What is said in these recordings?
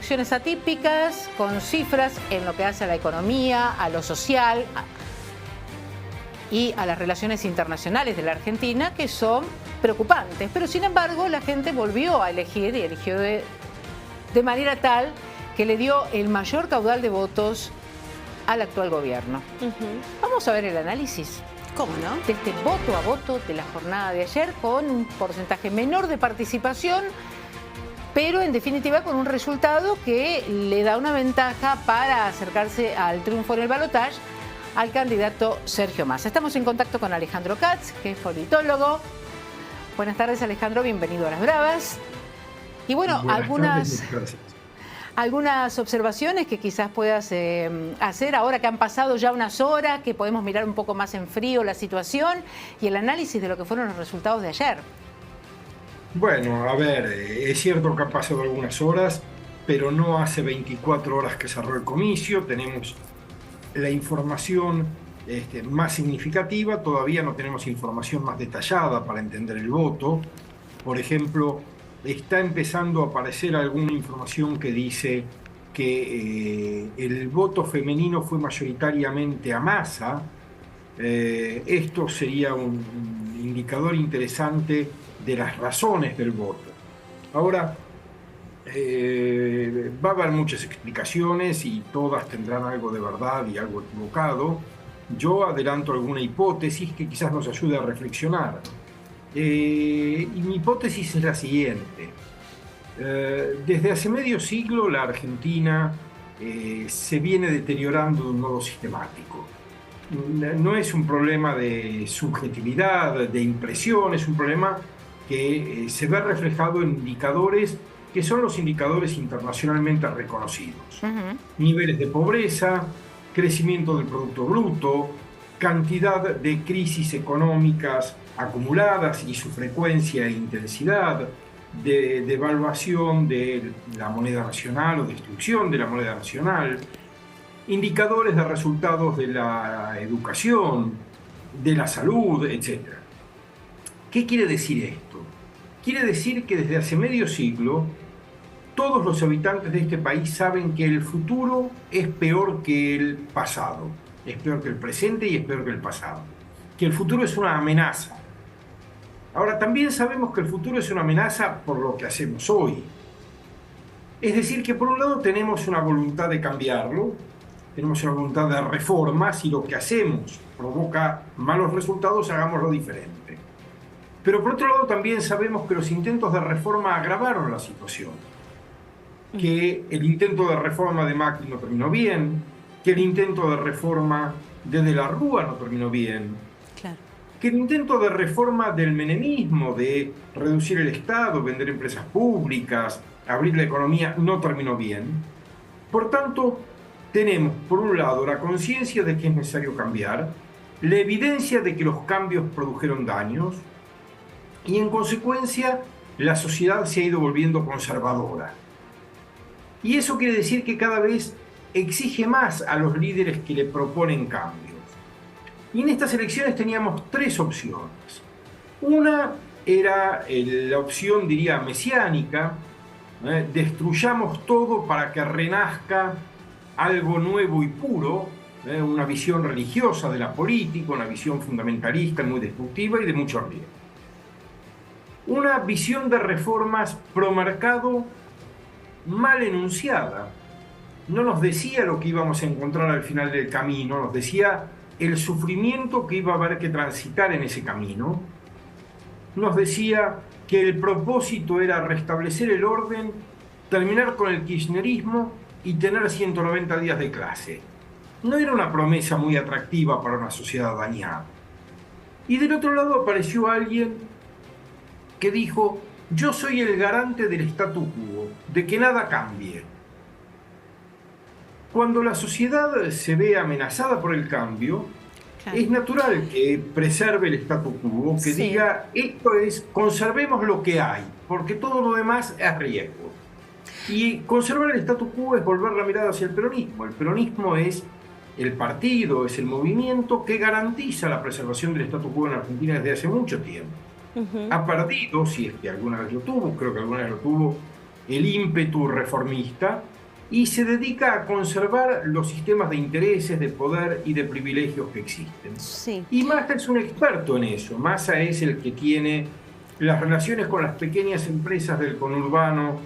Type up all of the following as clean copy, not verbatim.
elecciones atípicas, con cifras en lo que hace a la economía, a lo social y a las relaciones internacionales de la Argentina, que son preocupantes. Pero sin embargo, la gente volvió a elegir y eligió de manera tal que le dio el mayor caudal de votos al actual gobierno. Vamos a ver el análisis. ¿Cómo no? De este voto a voto de la jornada de ayer, con un porcentaje menor de participación, pero en definitiva con un resultado que le da una ventaja para acercarse al triunfo en el balotaje al candidato Sergio Massa. Estamos en contacto con Alejandro Katz, que es politólogo. Buenas tardes, Alejandro, bienvenido a Las Bravas. Y bueno, algunas observaciones que quizás puedas hacer ahora que han pasado ya unas horas, que podemos mirar un poco más en frío la situación y el análisis de lo que fueron los resultados de ayer. Bueno, a ver, es cierto que han pasado algunas horas, pero no hace 24 horas que cerró el comicio. Tenemos la información más significativa, todavía no tenemos información más detallada para entender el voto. Por ejemplo, está empezando a aparecer alguna información que dice que el voto femenino fue mayoritariamente a Massa. Esto sería un indicador interesante de las razones del voto. Ahora, va a haber muchas explicaciones y todas tendrán algo de verdad y algo equivocado. Yo adelanto alguna hipótesis que quizás nos ayude a reflexionar. Y mi hipótesis es la siguiente. Desde hace medio siglo la Argentina se viene deteriorando de un modo sistemático. No es un problema de subjetividad, de impresión, es un problema que se ve reflejado en indicadores que son los indicadores internacionalmente reconocidos. Niveles de pobreza, crecimiento del Producto Bruto, cantidad de crisis económicas acumuladas y su frecuencia e intensidad, de devaluación de la moneda nacional o destrucción de la moneda nacional, indicadores de resultados de la educación, de la salud, etc. ¿Qué quiere decir esto? Quiere decir que desde hace medio siglo todos los habitantes de este país saben que el futuro es peor que el pasado, es peor que el presente y es peor que el pasado, que el futuro es una amenaza. Ahora, también sabemos que el futuro es una amenaza por lo que hacemos hoy. Es decir, que por un lado tenemos una voluntad de cambiarlo, tenemos una voluntad de reforma. Si lo que hacemos provoca malos resultados, hagámoslo diferente. Pero por otro lado también sabemos que los intentos de reforma agravaron la situación, que el intento de reforma de Macri no terminó bien, que el intento de reforma de la Rúa no terminó bien, Claro. que el intento de reforma del menemismo, de reducir el Estado, vender empresas públicas, abrir la economía, no terminó bien. Por tanto, tenemos, por un lado, la conciencia de que es necesario cambiar, la evidencia de que los cambios produjeron daños, y en consecuencia, la sociedad se ha ido volviendo conservadora. Y eso quiere decir que cada vez exige más a los líderes que le proponen cambios. Y en estas elecciones teníamos tres opciones. Una era la opción, diría, mesiánica, destruyamos todo para que renazca algo nuevo y puro, una visión religiosa de la política, una visión fundamentalista muy destructiva y de mucho riesgo. Una visión de reformas pro mercado mal enunciada. No nos decía lo que íbamos a encontrar al final del camino, nos decía el sufrimiento que iba a haber que transitar en ese camino. Nos decía que el propósito era restablecer el orden, terminar con el kirchnerismo y tener 190 días de clase. No era una promesa muy atractiva para una sociedad dañada. Y del otro lado apareció alguien que dijo: yo soy el garante del statu quo, de que nada cambie. Cuando la sociedad se ve amenazada por el cambio, claro, es natural que preserve el statu quo, que diga, esto es, conservemos lo que hay, porque todo lo demás es riesgo. Y conservar el statu quo es volver la mirada hacia el peronismo. El peronismo es el partido, es el movimiento que garantiza la preservación del statu quo en Argentina desde hace mucho tiempo. Ha perdido, si es que alguna vez lo tuvo, creo que alguna vez lo tuvo, el ímpetu reformista y se dedica a conservar los sistemas de intereses, de poder y de privilegios que existen. Sí. Y Massa es un experto en eso. Massa es el que tiene las relaciones con las pequeñas empresas del conurbano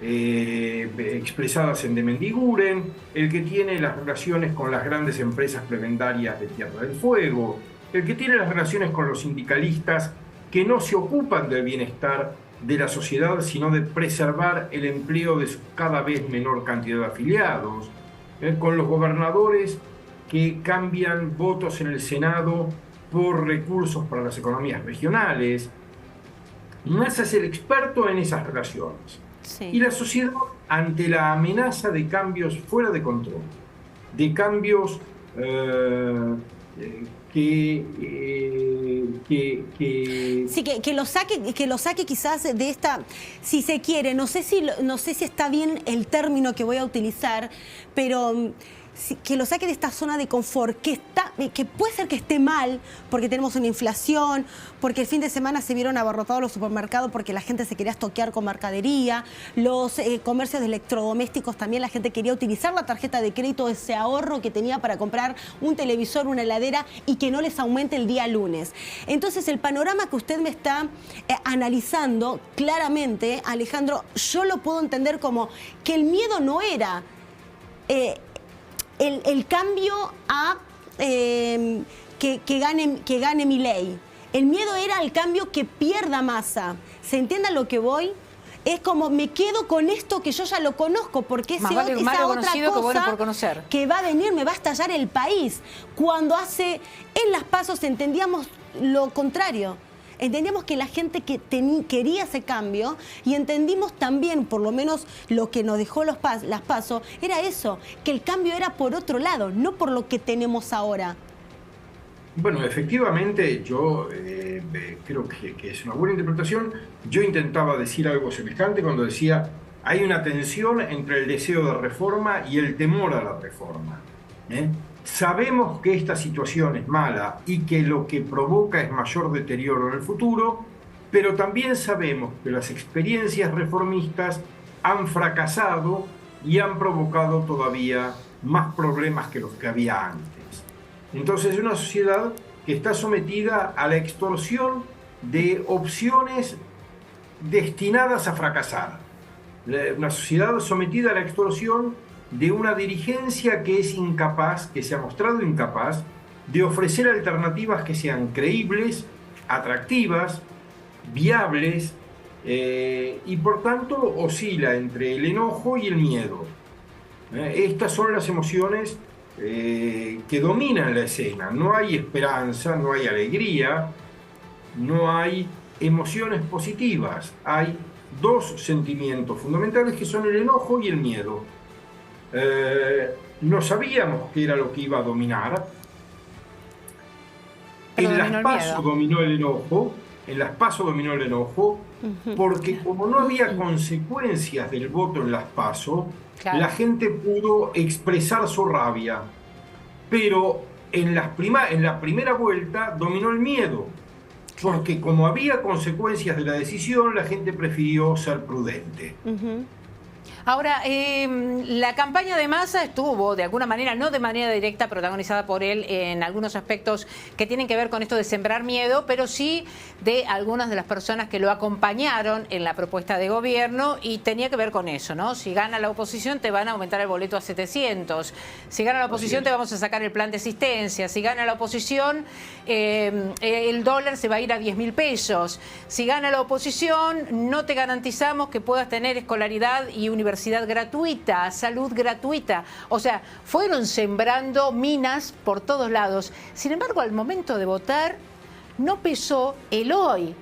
expresadas en De Mendiguren, el que tiene las relaciones con las grandes empresas prebendarias de Tierra del Fuego, el que tiene las relaciones con los sindicalistas que no se ocupan del bienestar de la sociedad, sino de preservar el empleo de su cada vez menor cantidad de afiliados, con los gobernadores que cambian votos en el Senado por recursos para las economías regionales. Massa es el experto en esas relaciones. Sí. Y la sociedad, ante la amenaza de cambios fuera de control, de cambios Sí, que lo saque quizás de esta, si se quiere, no sé si está bien el término que voy a utilizar, pero que lo saque de esta zona de confort, que puede ser que esté mal, porque tenemos una inflación, porque el fin de semana se vieron abarrotados los supermercados porque la gente se quería estoquear con mercadería, los comercios de electrodomésticos también la gente quería utilizar la tarjeta de crédito, ese ahorro que tenía para comprar un televisor, una heladera y que no les aumente el día lunes. Entonces el panorama que usted me está analizando claramente, Alejandro, yo lo puedo entender como que el miedo no era el cambio a que gane Milei. El miedo era el cambio que pierda Massa. ¿Se entiende a lo que voy? Es como me quedo con esto que yo ya lo conozco, porque esa otra cosa que bueno por conocer, que va a venir, me va a estallar el país. Cuando en las PASO entendíamos lo contrario. Entendíamos que la gente quería ese cambio y entendimos también, por lo menos lo que nos dejó las PASO, era eso, que el cambio era por otro lado, no por lo que tenemos ahora. Bueno, efectivamente, yo creo que es una buena interpretación. Yo intentaba decir algo semejante cuando decía hay una tensión entre el deseo de reforma y el temor a la reforma. Sabemos que esta situación es mala y que lo que provoca es mayor deterioro en el futuro, pero también sabemos que las experiencias reformistas han fracasado y han provocado todavía más problemas que los que había antes. Entonces es una sociedad que está sometida a la extorsión de opciones destinadas a fracasar. Una sociedad sometida a la extorsión de una dirigencia que es incapaz, que se ha mostrado incapaz, de ofrecer alternativas que sean creíbles, atractivas, viables, y por tanto oscila entre el enojo y el miedo. Estas son las emociones que dominan la escena. No hay esperanza, no hay alegría, no hay emociones positivas. Hay dos sentimientos fundamentales que son el enojo y el miedo. No sabíamos qué era lo que iba a dominar. En las PASO dominó el enojo, porque como no había consecuencias del voto en las PASO, claro, la gente pudo expresar su rabia. Pero en la primera vuelta dominó el miedo, porque como había consecuencias de la decisión, la gente prefirió ser prudente. Ahora, la campaña de Massa estuvo, de alguna manera, no de manera directa, protagonizada por él en algunos aspectos que tienen que ver con esto de sembrar miedo, pero sí de algunas de las personas que lo acompañaron en la propuesta de gobierno y tenía que ver con eso, ¿no? Si gana la oposición te van a aumentar el boleto a 700, si gana la oposición te vamos a sacar el plan de asistencia, si gana la oposición el dólar se va a ir a 10.000 pesos, si gana la oposición no te garantizamos que puedas tener escolaridad y universidad gratuita, salud gratuita. O sea, fueron sembrando minas por todos lados. Sin embargo, al momento de votar, no pesó el hoy.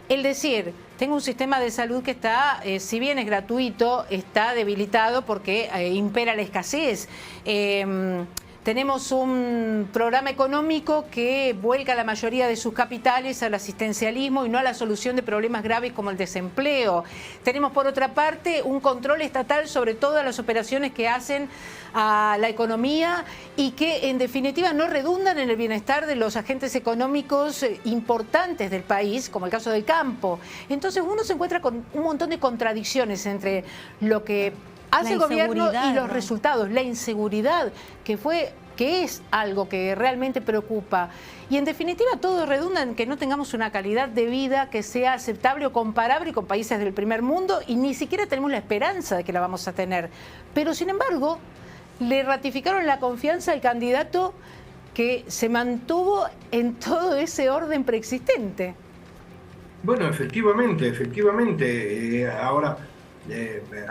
El decir, tengo un sistema de salud que está, si bien es gratuito, está debilitado porque impera la escasez. Tenemos un programa económico que vuelca la mayoría de sus capitales al asistencialismo y no a la solución de problemas graves como el desempleo. Tenemos, por otra parte, un control estatal sobre todas las operaciones que hacen a la economía y que, en definitiva, no redundan en el bienestar de los agentes económicos importantes del país, como el caso del campo. Entonces, uno se encuentra con un montón de contradicciones entre lo que hace el gobierno y los resultados, la inseguridad, que es algo que realmente preocupa. Y en definitiva todo redunda en que no tengamos una calidad de vida que sea aceptable o comparable con países del primer mundo, y ni siquiera tenemos la esperanza de que la vamos a tener. Pero sin embargo, le ratificaron la confianza al candidato que se mantuvo en todo ese orden preexistente. Bueno, efectivamente. Ahora,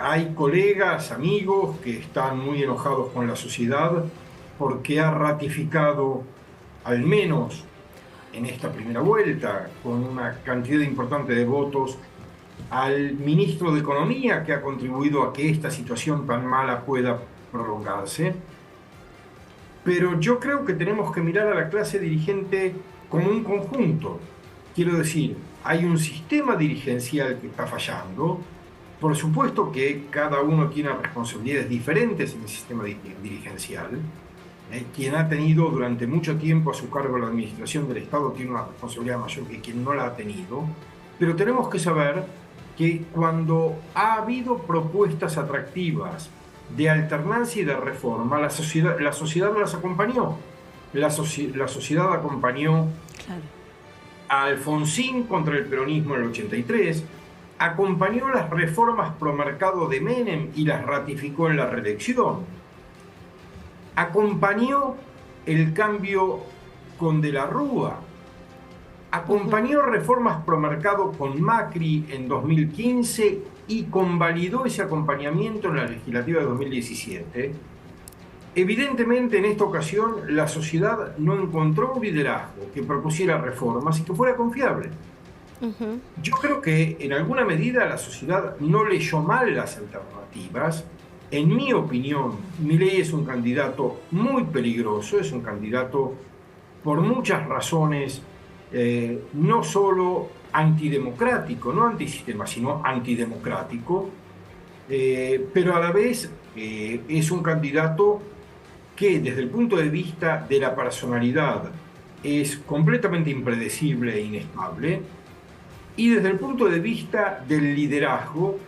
hay colegas, amigos que están muy enojados con la sociedad porque ha ratificado, al menos en esta primera vuelta, con una cantidad importante de votos, al ministro de Economía, que ha contribuido a que esta situación tan mala pueda prolongarse. Pero yo creo que tenemos que mirar a la clase dirigente como un conjunto. Quiero decir, hay un sistema dirigencial que está fallando. Por supuesto que cada uno tiene responsabilidades diferentes en el sistema dirigencial. Quien ha tenido durante mucho tiempo a su cargo la administración del Estado tiene una responsabilidad mayor que quien no la ha tenido. Pero tenemos que saber que cuando ha habido propuestas atractivas de alternancia y de reforma, la sociedad no las acompañó. La sociedad acompañó a Alfonsín contra el peronismo en el 83, acompañó las reformas pro mercado de Menem y las ratificó en la reelección, acompañó el cambio con De la Rúa, acompañó reformas pro mercado con Macri en 2015 y convalidó ese acompañamiento en la legislativa de 2017. Evidentemente, en esta ocasión, la sociedad no encontró un liderazgo que propusiera reformas y que fuera confiable. Yo creo que en alguna medida la sociedad no leyó mal las alternativas. En mi opinión, Milei es un candidato muy peligroso, es un candidato por muchas razones, no solo antidemocrático, no antisistema, sino antidemocrático, pero a la vez es un candidato que desde el punto de vista de la personalidad es completamente impredecible e inestable, y desde el punto de vista del liderazgo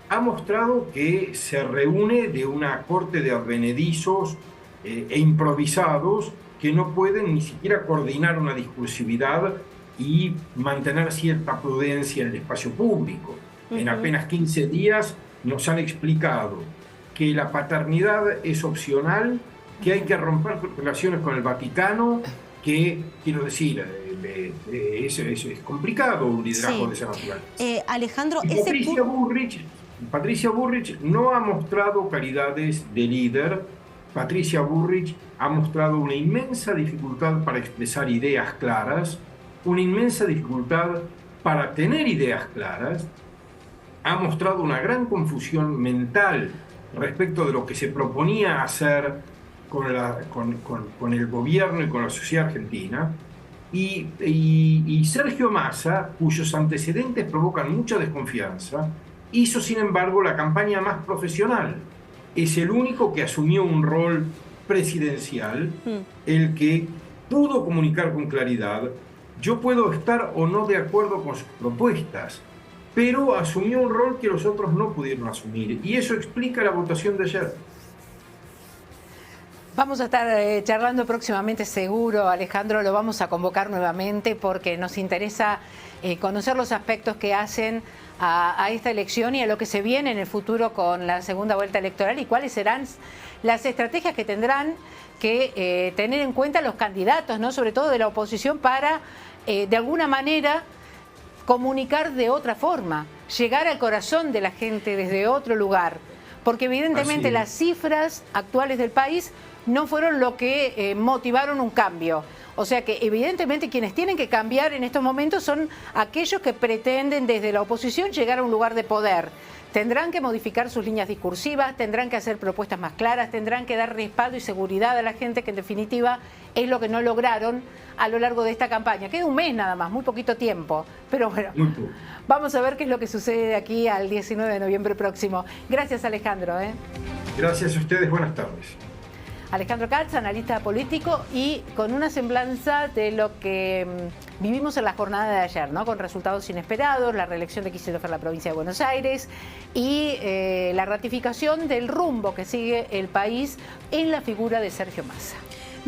ha mostrado que se reúne de una corte de advenedizos e improvisados que no pueden ni siquiera coordinar una discursividad y mantener cierta prudencia en el espacio público. En apenas 15 días nos han explicado que la paternidad es opcional, que hay que romper relaciones con el Vaticano, que, quiero decir, es complicado un liderazgo de esa naturaleza. Alejandro, Patricia Bullrich no ha mostrado calidades de líder. Patricia Bullrich ha mostrado una inmensa dificultad para expresar ideas claras, una inmensa dificultad para tener ideas claras, ha mostrado una gran confusión mental respecto de lo que se proponía hacer con el gobierno y con la sociedad argentina, y Sergio Massa, cuyos antecedentes provocan mucha desconfianza, hizo sin embargo la campaña más profesional. Es el único que asumió un rol presidencial, el que pudo comunicar con claridad. Yo puedo estar o no de acuerdo con sus propuestas, pero asumió un rol que los otros no pudieron asumir, y eso explica la votación de ayer. Vamos a estar charlando próximamente, seguro, Alejandro, lo vamos a convocar nuevamente porque nos interesa conocer los aspectos que hacen a esta elección y a lo que se viene en el futuro con la segunda vuelta electoral, y cuáles serán las estrategias que tendrán que tener en cuenta los candidatos, ¿no? Sobre todo de la oposición, para de alguna manera comunicar de otra forma, llegar al corazón de la gente desde otro lugar, porque evidentemente las cifras actuales del país no fueron lo que motivaron un cambio. O sea que evidentemente quienes tienen que cambiar en estos momentos son aquellos que pretenden desde la oposición llegar a un lugar de poder. Tendrán que modificar sus líneas discursivas, tendrán que hacer propuestas más claras, tendrán que dar respaldo y seguridad a la gente, que en definitiva es lo que no lograron a lo largo de esta campaña. Queda un mes nada más, muy poquito tiempo, pero bueno, vamos a ver qué es lo que sucede de aquí al 19 de noviembre próximo. Gracias, Alejandro. Gracias a ustedes, buenas tardes. Alejandro Katz, analista político, y con una semblanza de lo que vivimos en la jornada de ayer, ¿no? Con resultados inesperados, la reelección de Kicillof en la provincia de Buenos Aires y la ratificación del rumbo que sigue el país en la figura de Sergio Massa.